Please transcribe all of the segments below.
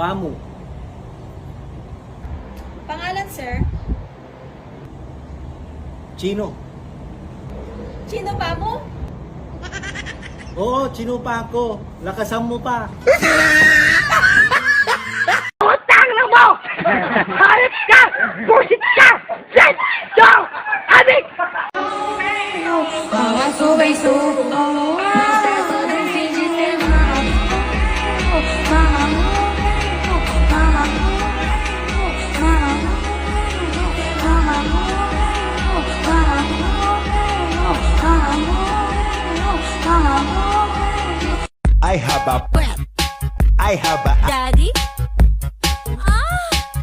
Pamu. Pangalan, sir? Chino. Chino pa mo? Oo, Chino pa ako. Lakasan mo pa. Utang na mo! Hayop ka! Busit ka! Set! Go! Adik! Mga subay-subo sa tuwing fim de semana. Mga moreno, mga moreno, mga moreno, mga moreno, mga moreno, mga moreno, mga moreno. I have a Daddy?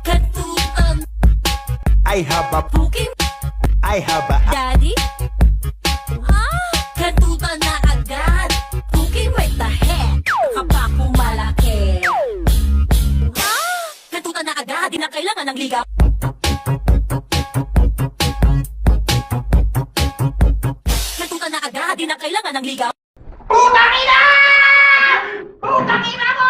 Katutan. I have a Puking. I have a Daddy? Katutan na agad. Puking, what the heck? Kapako malaki. Katutan na agad. Di na kailangan ng ligaw. Katutan na agad. Di na kailangan ng ligaw. Putang ina! Putang ina mo!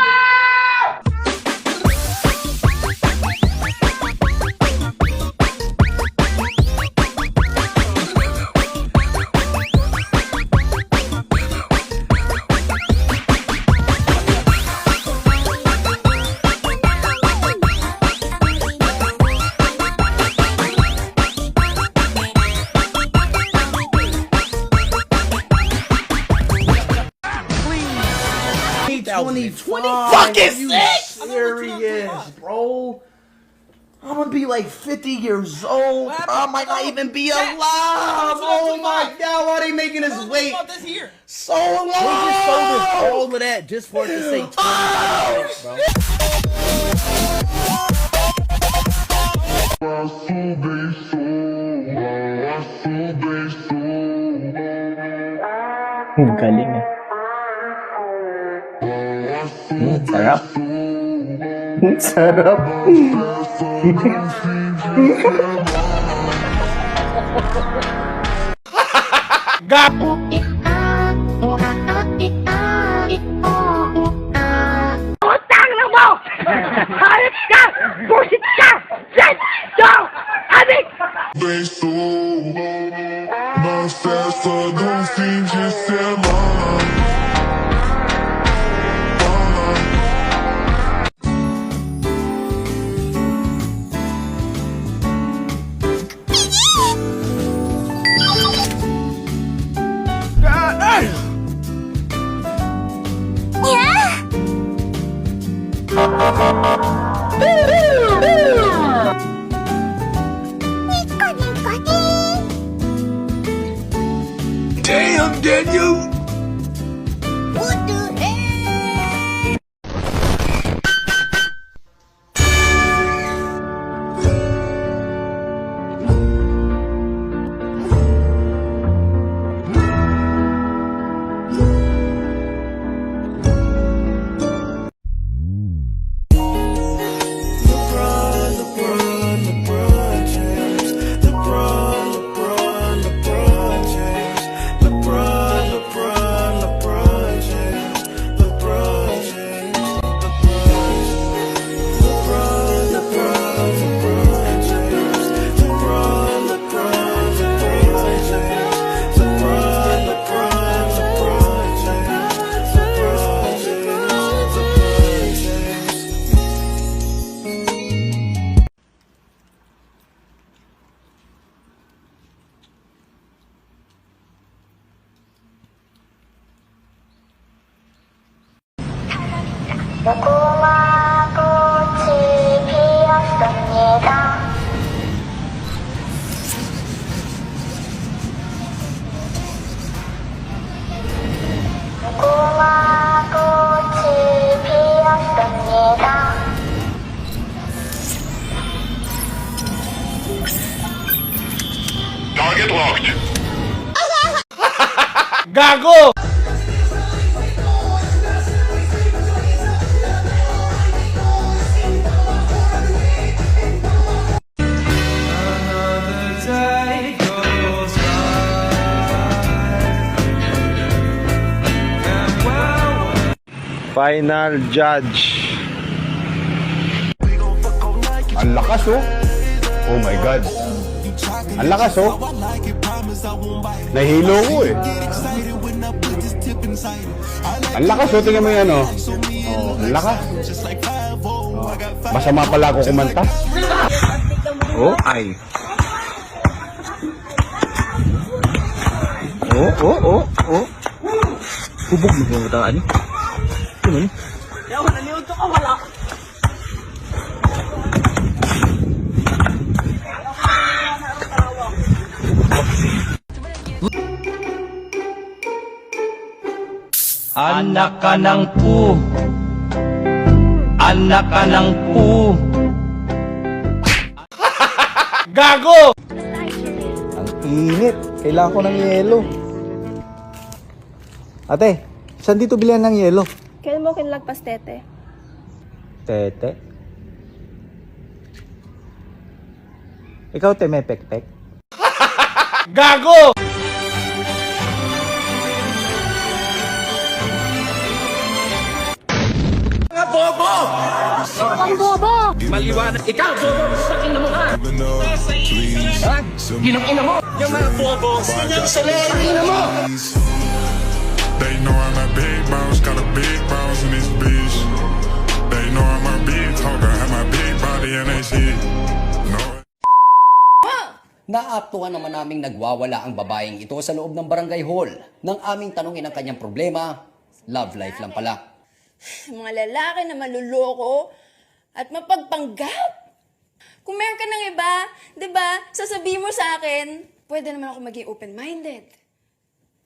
fucking serious, bro. I'm gonna be like 50 years old. I might not even be alive. Oh my god, why are they making us wait so long? They just sold us all of that just for it to say 25 bro. Galing ah. Sarap. Sarap. Gago. Utang na mo! Hayop ka! Busit ka! Set! Go! Adik! Mais festa do fim de semana. Damn, Daniel! 무궁화 꽃이 피었습니다. 무궁화 꽃이 피었습니다. Target locked. Gago. Final judge. Ang lakas oh. Oh my God. Ang lakas oh. Nahilo ko eh. Ang lakas oh, tingnan mo yan oh. Oh, ang lakas. Oh. Masama pala ako kumanta. Oh, ay. Oh. Hubog mo yung mataan. Ano? Anak ka ng pu. Anak ka ng pu. Gago! Ang init. Kailangan ko ng yelo. Ate, saan dito bilihan ng yelo? Kailan mo kinlagpas, tete? Tete. Ikaw, te, may pek-pek? Gago! Ang bobo! Maliwanag. Ikaw, bobo! Sakin na mo ka! Ha? Ginang-ina mo! Yung mga bobo! Sinang salera mo! They know I'm a big boss, got a big boss in this bitch. They know I'm a big talker, have my big body and they shit. No. Naaktuhan naman naming nagwawala ang babaeng ito sa loob ng barangay hall. Nang aming tanungin ang kanyang problema, love life lang pala. Mga lalaki na maluloko at mapagpanggap. Kung meron ka ng iba, di ba, sasabihin mo sa akin, pwede naman ako maging open-minded.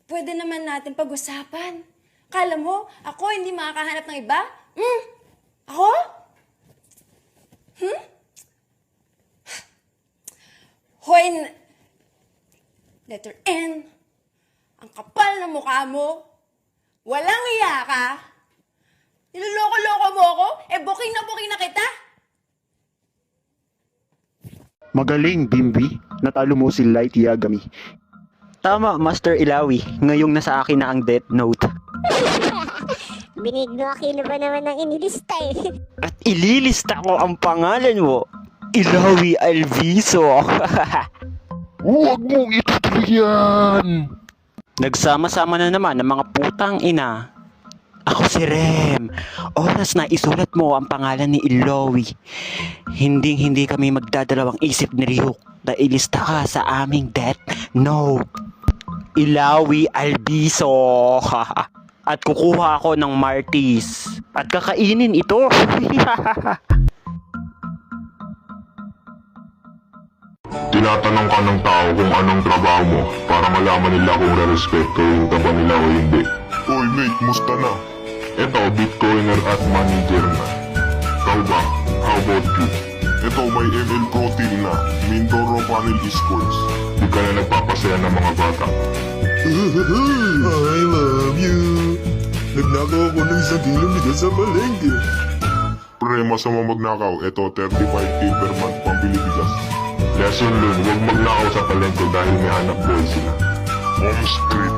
Pwede naman natin pag-usapan. Kala mo, ako hindi makakahanap ng iba? Ako? Hoy, letter N. Ang kapal na mukha mo. Walang iya ka. Niloloko-loko mo ako? Booking na kita. Magaling, Bimbi. Natalo mo si Light Yagami. Tama, Master Ilawi. Ngayong nasa akin na ang Death Note. Binigwaki na ba naman ang inilista eh? At ililista ko ang pangalan mo. Ilawi Alviso. Huwag mong itutuloy yan! Nagsama-sama na naman ng mga putang ina. Ako si Rem. Oras na isulat mo ang pangalan ni Ilawi. Hindi kami magdadalawang isip ni Ryuk na ilista ka sa aming Death Note. Ilawi Alviso. At kukuha ako ng Martis. At kakainin ito. Tinatanong ka ng tao kung anong trabaho mo para malaman nila kung re-respetuhin ka ba nila o hindi. Oy mate, musta na? Eto, Bitcoiner at manager na. Ikaw ba? How about you? Eto, may ML protein na. Mindoro Panel Esports. Di ka na nagpapasaya ng mga bata. I love you. Nagnakaw ako ng 1 kilong bigas sa palengke. Pre, masama magnakaw. Eto, 35k per month pambili bigas. Lesson learned, huwag magnakaw sa palengke dahil may hanap buhay sila. Home street.